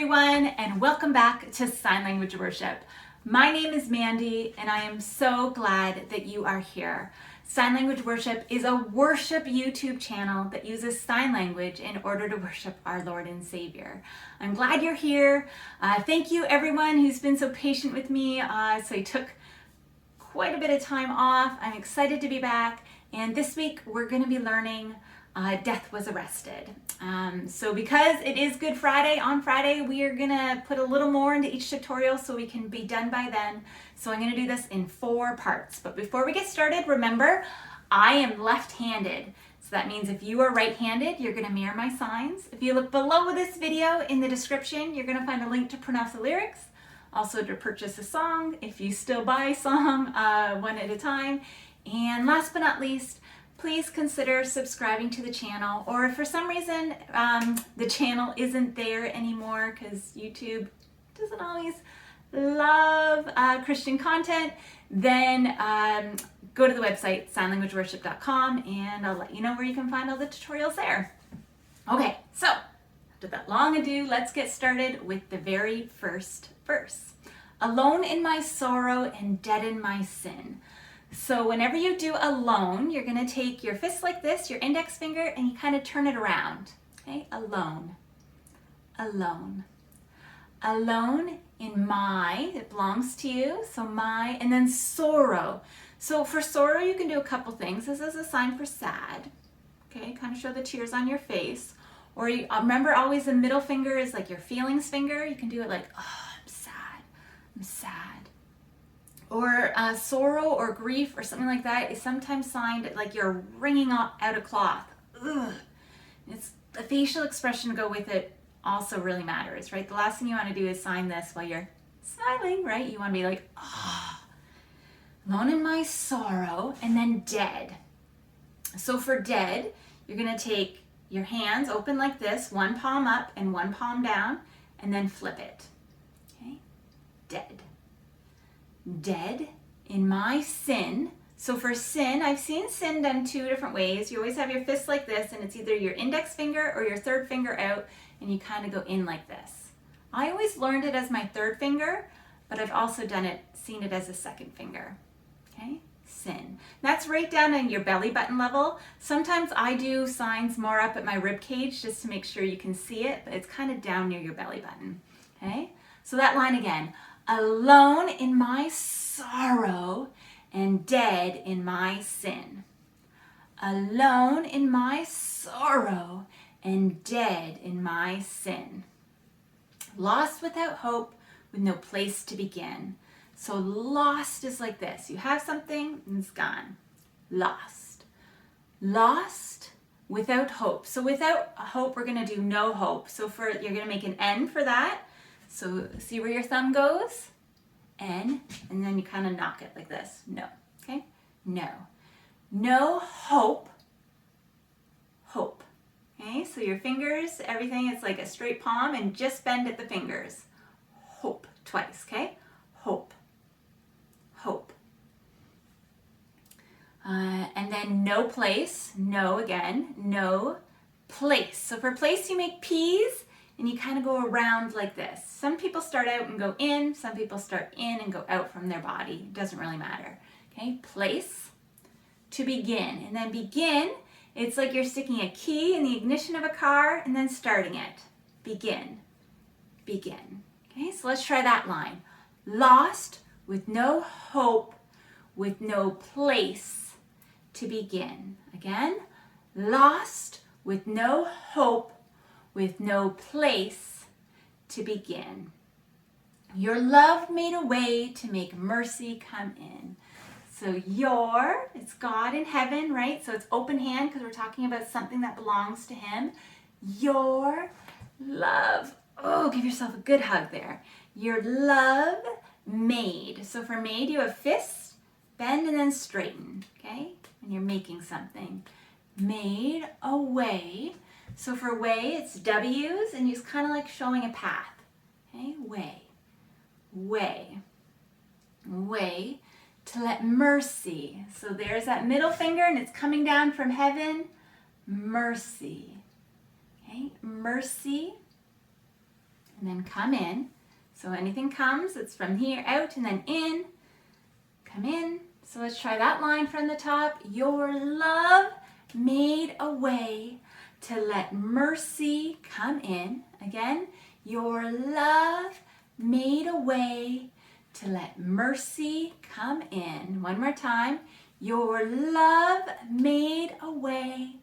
everyone, and welcome back to Sign Language Worship. My name is Mandy, and I am so glad that you are here. Sign Language Worship is a worship YouTube channel that uses sign language in order to worship our Lord and Savior. I'm glad you're here. Thank you everyone who's been so patient with me. So I took quite a bit of time off. I'm excited to be back, and this week we're going to be learning Death was arrested. So because it is Good Friday, on Friday we are gonna put a little more into each tutorial so we can be done by then. So I'm gonna do this in 4 parts. But before we get started, remember, I am left-handed. So that means if you are right-handed, you're gonna mirror my signs. If you look below this video in the description, you're gonna find a link to pronounce the lyrics, also to purchase a song, if you still buy a song one at a time. And last but not least, please consider subscribing to the channel, or if for some reason the channel isn't there anymore because YouTube doesn't always love Christian content, then go to the website signlanguageworship.com and I'll let you know where you can find all the tutorials there. Okay, so after that long ado, let's get started with the very first verse. Alone in my sorrow and dead in my sin. So whenever you do alone, you're going to take your fist like this, your index finger, and you kind of turn it around. Okay, alone, alone, alone in my, it belongs to you, so my, and then sorrow. So for sorrow, you can do a couple things. This is a sign for sad. Okay, kind of show the tears on your face. Or you, remember always the middle finger is like your feelings finger. You can do it like, oh, I'm sad, I'm sad. Or sorrow or grief or something like that is sometimes signed like you're wringing out a cloth. Ugh. It's the facial expression to go with it also really matters, right? The last thing you want to do is sign this while you're smiling, right? You want to be like, ah, oh, alone in my sorrow, and then dead. So for dead, you're going to take your hands open like this, one palm up and one palm down, and then flip it. Okay, dead. Dead in my sin. So for sin, I've seen sin done 2 different ways. You always have your fist like this, and it's either your index finger or your third finger out, and you kind of go in like this. I always learned it as my third finger, but I've also seen it as a second finger. Okay, sin. That's right down in your belly button level. Sometimes I do signs more up at my rib cage just to make sure you can see it, but it's kind of down near your belly button. Okay, so that line again. Alone in my sorrow and dead in my sin. Alone in my sorrow and dead in my sin. Lost without hope with no place to begin. So lost is like this. You have something and it's gone. Lost. Lost without hope. So without hope, we're going to do no hope. So you're going to make an N for that. So see where your thumb goes? N, and then you kind of knock it like this. No, okay? No. No hope. Hope. Okay, so your fingers, everything is like a straight palm and just bend at the fingers. Hope, twice, okay? Hope. Hope. And then no place, no again, no place. So for place you make P's, and you kind of go around like this. Some people start out and go in, some people start in and go out from their body. It doesn't really matter. Okay, place, to begin. And then begin, it's like you're sticking a key in the ignition of a car and then starting it. Begin, begin. Okay, so let's try that line. Lost with no hope, with no place to begin. Again, lost with no hope, with no place to begin. Your love made a way to make mercy come in. So it's God in heaven, right? So it's open hand because we're talking about something that belongs to him. Your love. Oh, give yourself a good hug there. Your love made. So for made, you have fists, bend and then straighten, okay? And you're making something. Made a way. So for way, it's W's, and it's kind of like showing a path. Okay, way, way, way to let mercy. So there's that middle finger, and it's coming down from heaven. Mercy. Okay, mercy and then come in. So anything comes, it's from here out and then in, come in. So let's try that line from the top. Your love made a way to let mercy come in. Again, your love made a way to let mercy come in. One more time. Your love made a way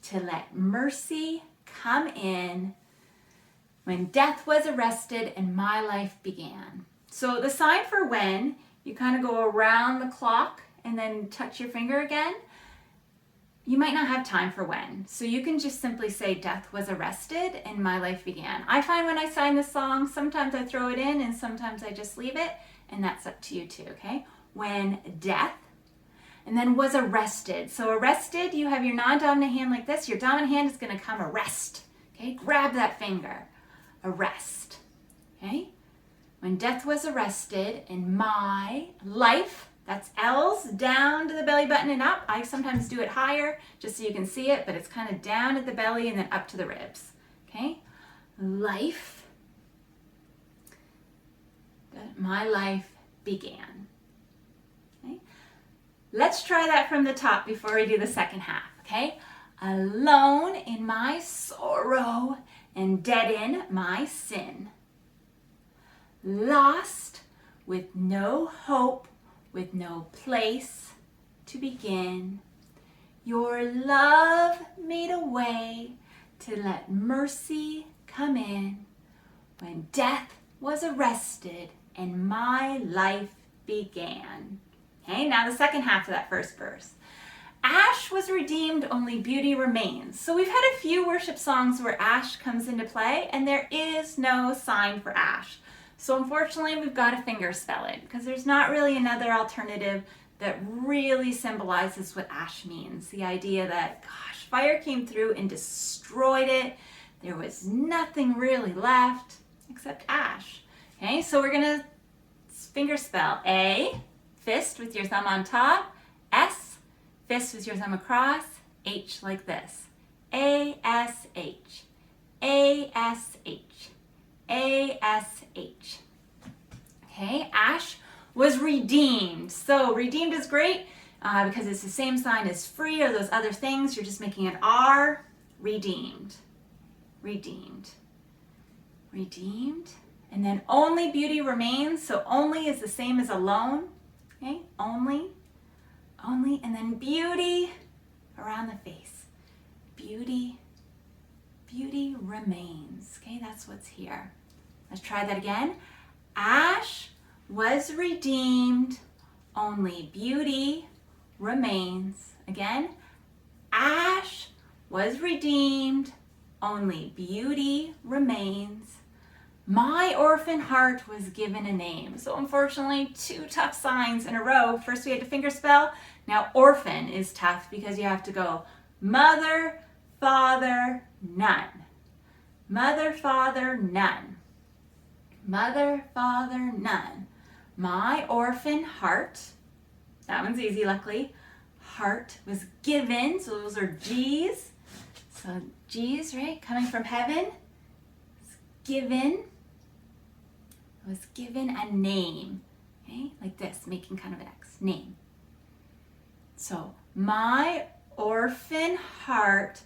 to let mercy come in when death was arrested and my life began. So the sign for when, you kind of go around the clock and then touch your finger again. You might not have time for when. So you can just simply say death was arrested and my life began. I find when I sign this song, sometimes I throw it in and sometimes I just leave it, and that's up to you too, okay? When death, and then was arrested. So arrested, you have your non-dominant hand like this. Your dominant hand is gonna come arrest, okay? Grab that finger, arrest, okay? When death was arrested in my life, that's L's down to the belly button and up. I sometimes do it higher just so you can see it, but it's kind of down at the belly and then up to the ribs, okay? Life, my life began. Okay? Let's try that from the top before we do the second half, okay? Alone in my sorrow and dead in my sin. Lost with no hope, with no place to begin. Your love made a way to let mercy come in when death was arrested and my life began. Okay, now the second half of that first verse. Ash was redeemed, only beauty remains. So we've had a few worship songs where ash comes into play and there is no sign for ash. So unfortunately, we've got to finger spell it because there's not really another alternative that really symbolizes what ash means. The idea that, gosh, fire came through and destroyed it. There was nothing really left except ash. Okay, so we're going to finger spell. A, fist with your thumb on top. S, fist with your thumb across. H like this. A-S-H. A-S-H. A-S-H. Okay, ash was redeemed. So redeemed is great because it's the same sign as free or those other things. You're just making an R. Redeemed. Redeemed. Redeemed. And then only beauty remains. So only is the same as alone. Okay, only. Only. And then beauty around the face. Beauty. Beauty remains. Okay, that's what's here. Let's try that again. Ash was redeemed, only beauty remains. Again, ash was redeemed, only beauty remains. My orphan heart was given a name. So unfortunately, two tough signs in a row. First we had to finger spell. Now orphan is tough because you have to go mother, father, none. Mother, father, none. Mother, father, none. My orphan heart, that one's easy luckily, heart was given, so those are G's. So G's, right, coming from heaven, was given a name, okay, like this, making kind of an X, name. So my orphan heart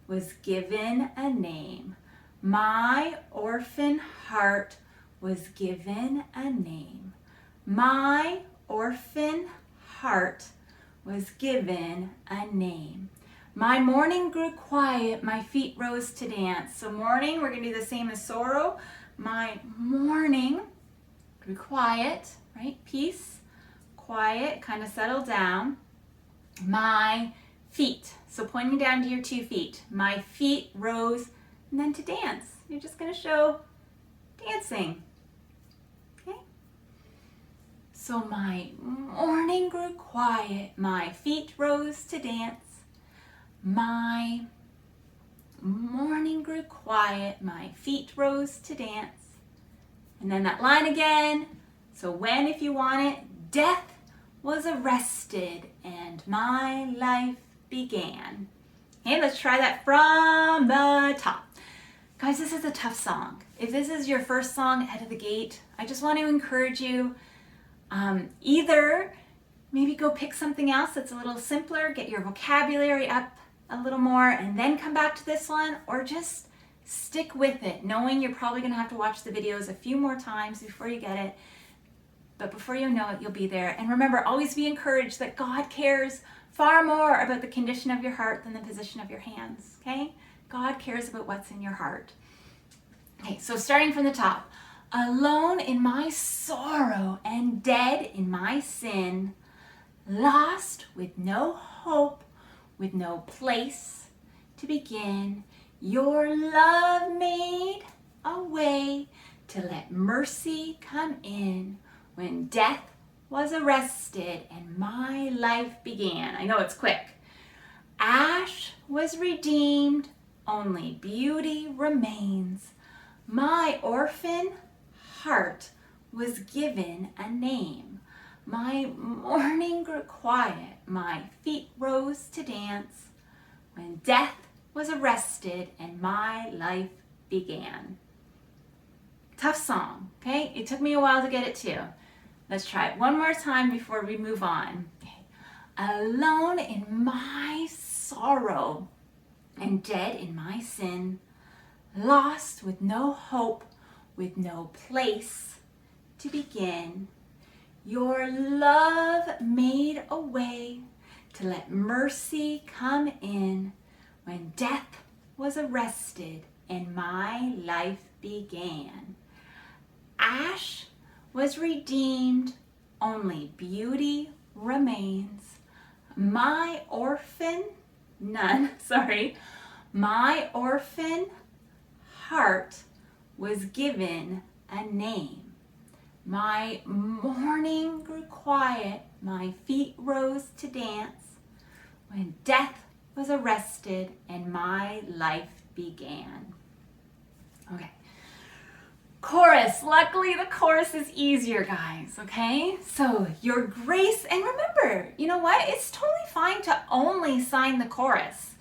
was given a name. My orphan heart was given a name. My orphan heart was given a name. My morning grew quiet, my feet rose to dance. So morning, we're going to do the same as sorrow. My morning grew quiet, right? Peace, quiet, kind of settle down. My feet, so pointing down to your 2 feet. My feet rose, and then to dance. You're just going to show dancing. Okay? So my morning grew quiet, my feet rose to dance. My morning grew quiet, my feet rose to dance. And then that line again. So when, if you want it, death was arrested and my life began. Okay, let's try that from the top. Guys, this is a tough song. If this is your first song out of the gate, I just want to encourage you, either maybe go pick something else that's a little simpler, get your vocabulary up a little more, and then come back to this one, or just stick with it, knowing you're probably going to have to watch the videos a few more times before you get it. But before you know it, you'll be there. And remember, always be encouraged that God cares far more about the condition of your heart than the position of your hands, okay? God cares about what's in your heart. Okay, so starting from the top. Alone in my sorrow and dead in my sin, lost with no hope, with no place to begin, your love made a way to let mercy come in when death was arrested and my life began. I know it's quick. Ash was redeemed, only beauty remains. My orphan heart was given a name. My morning grew quiet, my feet rose to dance when death was arrested and my life began. Tough song, okay? It took me a while to get it too. Let's try it one more time before we move on. Okay. Alone in my sorrow and dead in my sin, lost with no hope, with no place to begin, your love made a way to let mercy come in when death was arrested and my life began. Ash was redeemed, only beauty remains. My orphan heart was given a name. My morning grew quiet, my feet rose to dance when death was arrested and my life began. Okay. Chorus. Luckily, the chorus is easier, guys, okay? So, your grace, and remember, you know what? It's totally fine to only sign the chorus.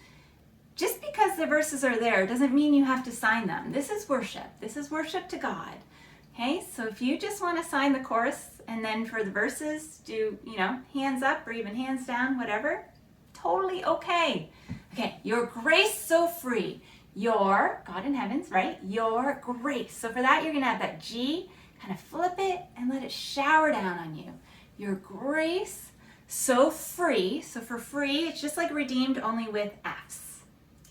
Just because the verses are there doesn't mean you have to sign them. This is worship. This is worship to God. Okay, so if you just want to sign the chorus and then for the verses do, hands up or even hands down, whatever, totally okay. Okay, your grace so free. Your, God in heavens, right? Your grace. So for that, you're going to have that G, kind of flip it and let it shower down on you. Your grace so free. So for free, it's just like redeemed, only with F's.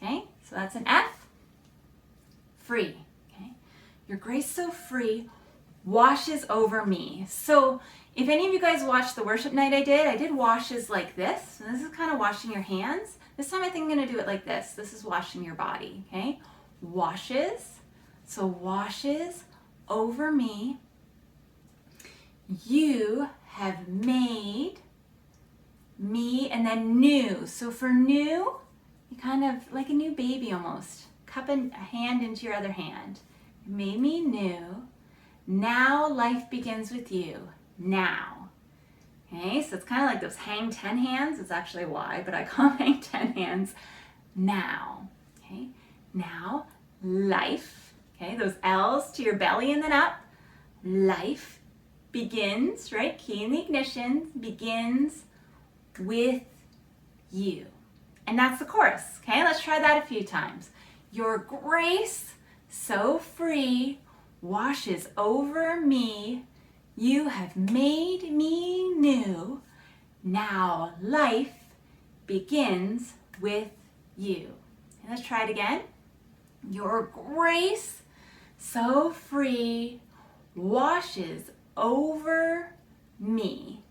Okay, so that's an F. Free. Okay, your grace so free washes over me. So if any of you guys watched the worship night I did washes like this. And this is kind of washing your hands. This time I think I'm going to do it like this. This is washing your body, okay? Washes. So washes over me. You have made me, and then new. So for new, you kind of like a new baby almost. Cup a hand into your other hand. You made me new. Now life begins with you. Now. Okay, so it's kind of like those hang 10 hands. It's actually Y, but I call them hang 10 hands. Now. Okay, now life. Okay, those L's to your belly and then up. Life begins, right? Key in the ignition, begins with you. And that's the chorus. Okay, let's try that a few times. Your grace so free washes over me. You have made me new. Now life begins with you. And let's try it again. Your grace so free washes over me.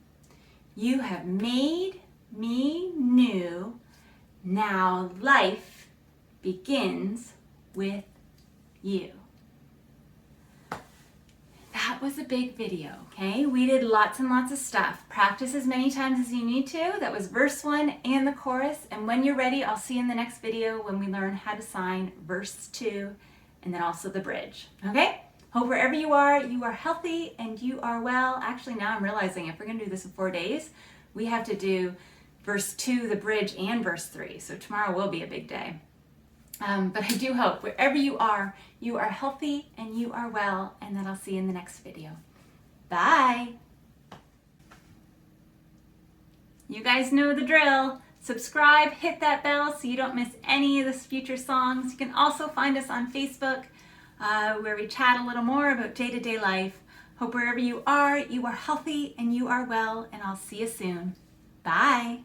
You have made me new. Now life begins with you. That was a big video, okay? We did lots and lots of stuff. Practice as many times as you need to. That was verse 1 and the chorus. And when you're ready, I'll see you in the next video when we learn how to sign verse 2 and then also the bridge, okay? Hope wherever you are healthy and you are well. Actually, now I'm realizing if we're gonna do this in 4 days, we have to do verse 2, the bridge, and verse 3. So tomorrow will be a big day. But I do hope wherever you are healthy and you are well, and that I'll see you in the next video. Bye. You guys know the drill. Subscribe, hit that bell so you don't miss any of the future songs. You can also find us on Facebook, where we chat a little more about day-to-day life. Hope wherever you are healthy and you are well, and I'll see you soon. Bye.